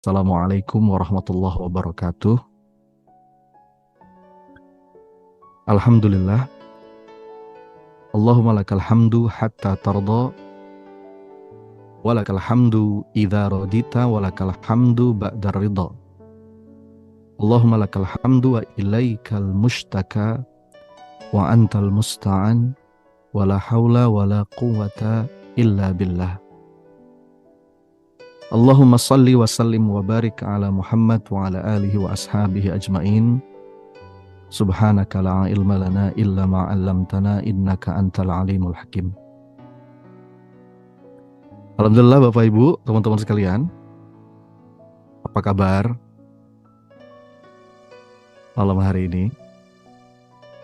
Assalamualaikum warahmatullahi wabarakatuh. Alhamdulillah. Allahumma lakal hamdu hatta tarda, wa lakal hamdu idza radita, wa lakal hamdu ba'da ridha. Allahumma lakal hamdu wa ilaikal mushtaka wa antal musta'an wa la hawla wa la quwwata illa billah. Allahumma salli wa sallim wa barik ala Muhammad wa ala alihi wa ashabihi ajma'in. Subhanaka la ilma lana illa ma 'allamtana innaka antal alimul hakim. Alhamdulillah Bapak Ibu, teman-teman sekalian. Apa kabar malam hari ini?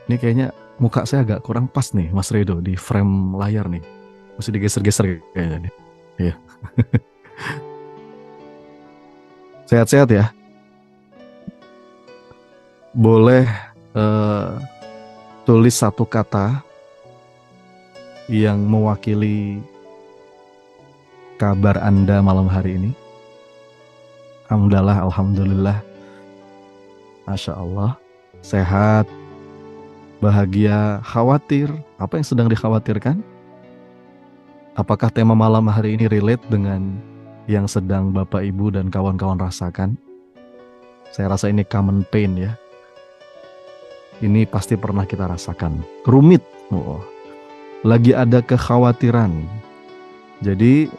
Ini kayaknya muka saya agak kurang pas nih Mas Redo di frame layar nih. Mesti digeser-geser kayaknya nih. Iya. Sehat-sehat ya. Boleh tulis satu kata yang mewakili kabar Anda malam hari ini. Alhamdulillah. Masya Allah. Sehat, bahagia, khawatir. Apa yang sedang dikhawatirkan? Apakah tema malam hari ini relate dengan yang sedang Bapak Ibu dan kawan-kawan rasakan? Saya rasa ini common pain ya. Ini pasti pernah kita rasakan. Rumit. Lagi ada kekhawatiran. Jadi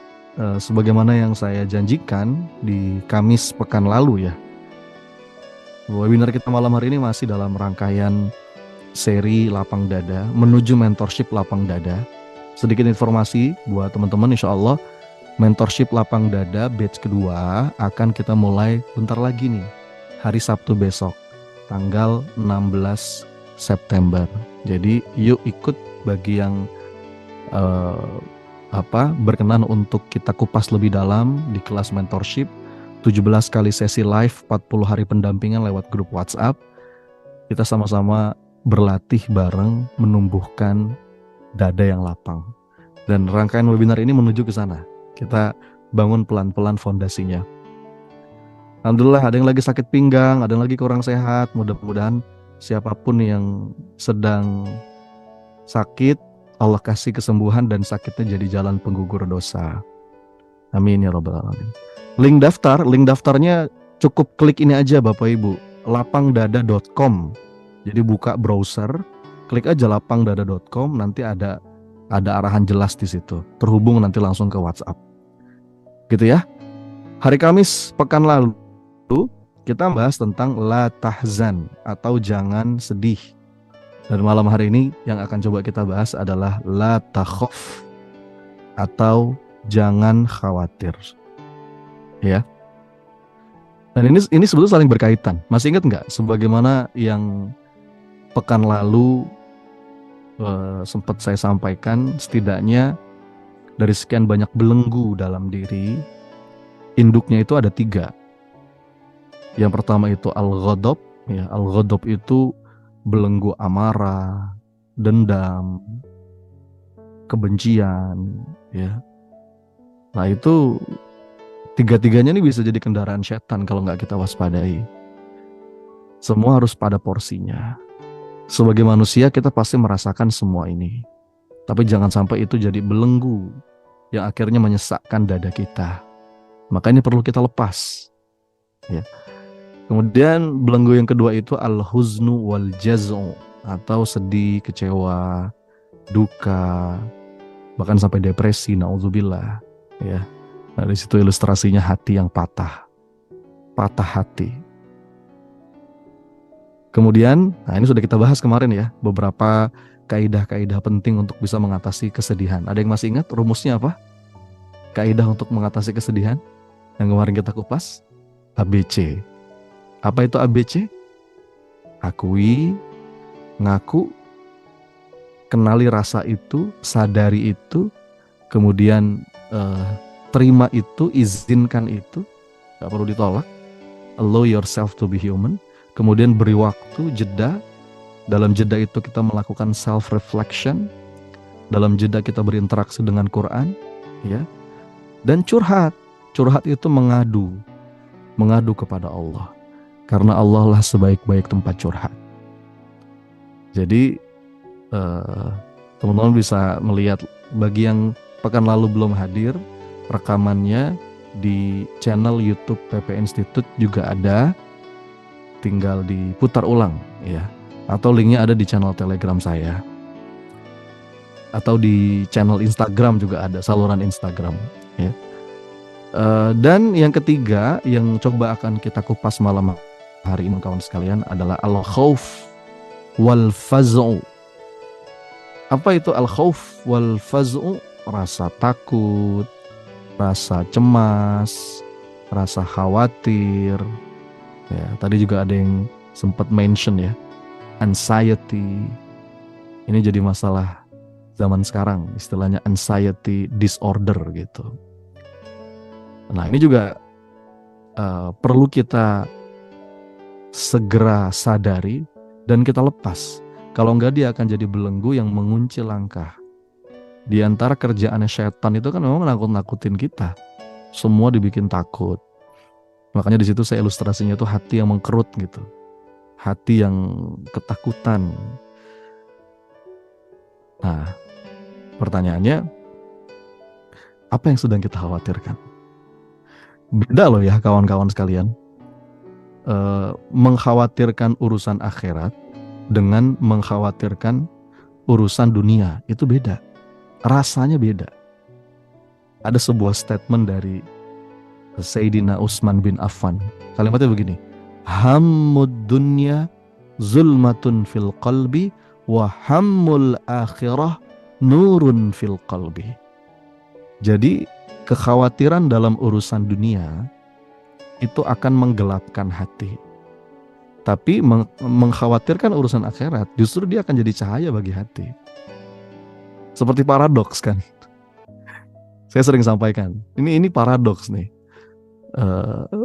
sebagaimana yang saya janjikan di Kamis pekan lalu ya. Webinar kita malam hari ini masih dalam rangkaian seri Lapang Dada menuju mentorship Lapang Dada. Sedikit informasi buat teman-teman, insya Allah mentorship Lapang Dada batch kedua akan kita mulai bentar lagi nih, hari Sabtu besok, tanggal 16 September. Jadi yuk ikut bagi yang berkenan untuk kita kupas lebih dalam di kelas mentorship. 17 kali sesi live, 40 hari pendampingan lewat grup WhatsApp. Kita sama-sama berlatih bareng menumbuhkan dada yang lapang. Dan rangkaian webinar ini menuju ke sana. Kita bangun pelan-pelan fondasinya. Alhamdulillah, ada yang lagi sakit pinggang, ada yang lagi kurang sehat. Mudah-mudahan siapapun yang sedang sakit, Allah kasih kesembuhan dan sakitnya jadi jalan penggugur dosa. Amin ya rabbal alamin. Link daftarnya cukup klik ini aja Bapak Ibu, lapangdada.com. Jadi buka browser, klik aja lapangdada.com, nanti ada arahan jelas di situ. Terhubung nanti langsung ke WhatsApp. Gitu ya. Hari Kamis pekan lalu kita bahas tentang la tahzan atau jangan sedih. Dan malam hari ini yang akan coba kita bahas adalah la takhaf atau jangan khawatir. Ya. Dan ini sebetulnya saling berkaitan. Masih ingat nggak sebagaimana yang pekan lalu sempat saya sampaikan, setidaknya dari sekian banyak belenggu dalam diri, induknya itu ada 3. Yang pertama itu al-ghadab, ya, al-ghadab itu belenggu amarah, dendam, kebencian, ya. Nah itu 3-tiganya ini bisa jadi kendaraan setan kalau nggak kita waspadai. Semua harus pada porsinya. Sebagai manusia kita pasti merasakan semua ini. Tapi jangan sampai itu jadi belenggu yang akhirnya menyesakkan dada kita. Maka ini perlu kita lepas. Ya. Kemudian belenggu yang kedua itu al-huznu wal jaz'u atau sedih, kecewa, duka, bahkan sampai depresi, naudzubillah. Ya. Nah, di situ ilustrasinya hati yang patah hati. Kemudian, nah ini sudah kita bahas kemarin ya, beberapa kaidah-kaidah penting untuk bisa mengatasi kesedihan. Ada yang masih ingat rumusnya apa? Kaidah untuk mengatasi kesedihan yang kemarin kita kupas? ABC. Apa itu ABC? Akui, ngaku, kenali rasa itu, sadari itu, kemudian terima itu, izinkan itu, gak perlu ditolak. Allow yourself to be human. Kemudian beri waktu, jeda. Dalam jeda itu kita melakukan self-reflection. Dalam jeda kita berinteraksi dengan Quran, ya. Dan curhat. Curhat itu mengadu. mengadu kepada Allah. Karena Allah lah sebaik-baik tempat curhat. Jadi teman-teman bisa melihat, bagi yang pekan lalu belum hadir, rekamannya di channel YouTube PP Institute juga ada, tinggal diputar ulang ya. Atau linknya ada di channel Telegram saya. Atau di channel Instagram juga ada, saluran Instagram ya. Dan yang ketiga yang coba akan kita kupas malam hari ini kawan sekalian adalah al-khauf wal faz'u. Apa itu al-khauf wal faz'u? Rasa takut, rasa cemas, rasa khawatir. Ya, tadi juga ada yang sempat mention ya, anxiety. Ini jadi masalah zaman sekarang, istilahnya anxiety disorder gitu. Nah, ini juga perlu kita segera sadari dan kita lepas. Kalau enggak, dia akan jadi belenggu yang mengunci langkah. Di antara kerjaannya setan itu kan memang nakut-nakutin kita. Semua dibikin takut. Makanya di situ saya ilustrasinya tuh hati yang mengkerut gitu. Hati yang ketakutan. Nah, pertanyaannya, apa yang sedang kita khawatirkan? Beda loh ya kawan-kawan sekalian. Mengkhawatirkan urusan akhirat dengan mengkhawatirkan urusan dunia itu beda. Rasanya beda. Ada sebuah statement dari Sayyidina Utsman bin Affan. Kalimatnya begini: hammud dunya zulmatun fil qalbi wa hammul akhirah nurun fil qalbi. Jadi kekhawatiran dalam urusan dunia itu akan menggelapkan hati. Tapi mengkhawatirkan urusan akhirat justru dia akan jadi cahaya bagi hati. Seperti paradoks kan. Saya sering sampaikan, ini paradoks nih.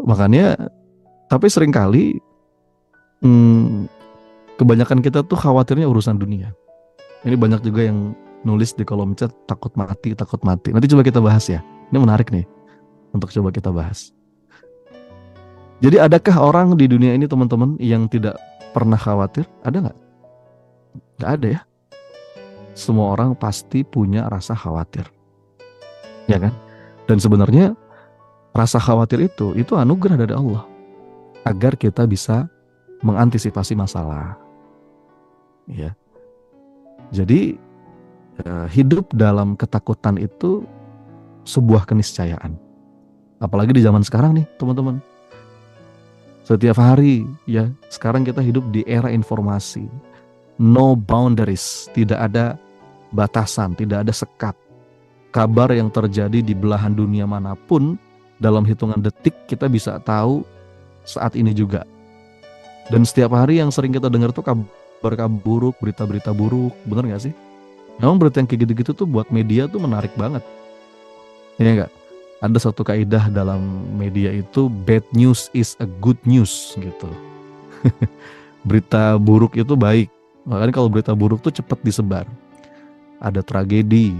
Makanya, tapi seringkali kebanyakan kita tuh khawatirnya urusan dunia. Ini banyak juga yang nulis di kolom chat, takut mati. Nanti coba kita bahas ya. Ini menarik nih untuk coba kita bahas. Jadi adakah orang di dunia ini teman-teman yang tidak pernah khawatir? Ada nggak? Nggak ada ya. Semua orang pasti punya rasa khawatir. Ya kan? Dan sebenarnya rasa khawatir itu anugerah dari Allah. Agar kita bisa mengantisipasi masalah. Ya. Jadi hidup dalam ketakutan itu sebuah keniscayaan. Apalagi di zaman sekarang nih teman-teman. Setiap hari ya, sekarang kita hidup di era informasi. No boundaries, tidak ada batasan, tidak ada sekat. Kabar yang terjadi di belahan dunia manapun dalam hitungan detik kita bisa tahu saat ini juga. Dan setiap hari yang sering kita dengar tuh kabar buruk, berita-berita buruk, bener gak sih? Memang berita yang kayak gitu-gitu tuh buat media tuh menarik banget. Ya enggak? Ada satu kaidah dalam media itu, bad news is a good news gitu. Berita buruk itu baik. Makanya kalau berita buruk tuh cepat disebar. Ada tragedi,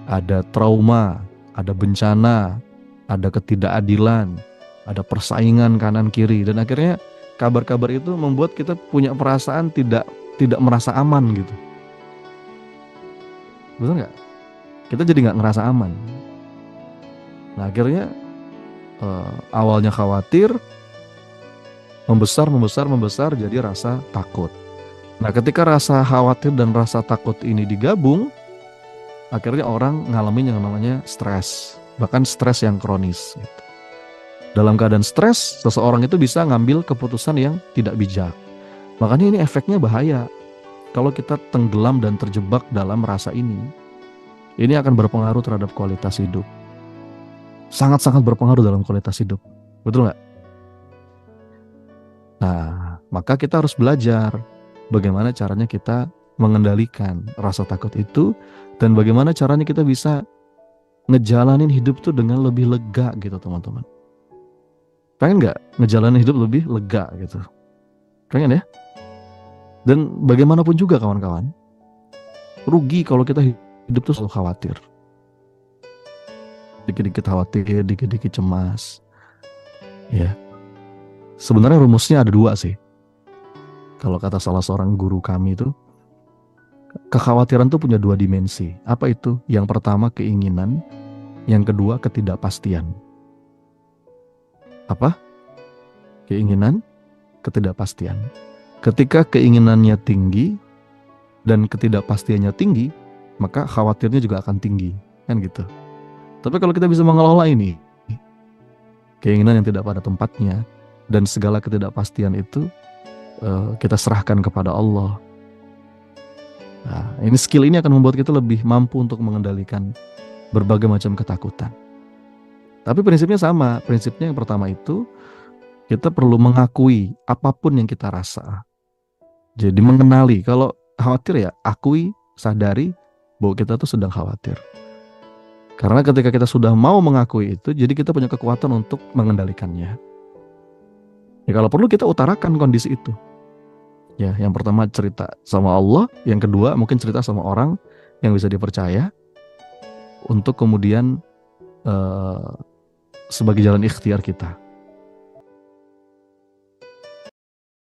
ada trauma, ada bencana, ada ketidakadilan, ada persaingan kanan kiri, dan akhirnya kabar-kabar itu membuat kita punya perasaan tidak merasa aman gitu. Betul nggak? Kita jadi nggak ngerasa aman. Nah akhirnya awalnya khawatir, membesar jadi rasa takut. Nah ketika rasa khawatir dan rasa takut ini digabung, akhirnya orang ngalamin yang namanya stres, bahkan stres yang kronis gitu. Dalam keadaan stres, seseorang itu bisa ngambil keputusan yang tidak bijak. Makanya ini efeknya bahaya. Kalau kita tenggelam dan terjebak dalam rasa ini akan berpengaruh terhadap kualitas hidup. Sangat-sangat berpengaruh dalam kualitas hidup. Betul nggak? Nah, maka kita harus belajar bagaimana caranya kita mengendalikan rasa takut itu, dan bagaimana caranya kita bisa ngejalanin hidup tuh dengan lebih lega gitu teman-teman. Pengen nggak ngejalanin hidup lebih lega gitu? Pengen ya? Dan bagaimanapun juga kawan-kawan, rugi kalau kita hidup tuh selalu khawatir. Dikit-dikit khawatir, dikit-dikit cemas. Ya. Sebenarnya rumusnya ada dua sih. Kalau kata salah seorang guru kami itu, kekhawatiran tuh punya dua dimensi. Apa itu? Yang pertama keinginan, yang kedua ketidakpastian. Apa? Keinginan, ketidakpastian. Ketika keinginannya tinggi dan ketidakpastiannya tinggi, maka khawatirnya juga akan tinggi, kan gitu. Tapi kalau kita bisa mengelola ini, keinginan yang tidak pada tempatnya dan segala ketidakpastian itu kita serahkan kepada Allah. Nah, ini skill ini akan membuat kita lebih mampu untuk mengendalikan berbagai macam ketakutan. Tapi prinsipnya sama. Prinsipnya yang pertama itu kita perlu mengakui apapun yang kita rasa. Jadi mengenali, kalau khawatir ya akui, sadari bahwa kita tuh sedang khawatir. Karena ketika kita sudah mau mengakui itu, jadi kita punya kekuatan untuk mengendalikannya. Ya kalau perlu kita utarakan kondisi itu. Ya, yang pertama cerita sama Allah, yang kedua mungkin cerita sama orang yang bisa dipercaya, untuk kemudian sebagai jalan ikhtiar kita.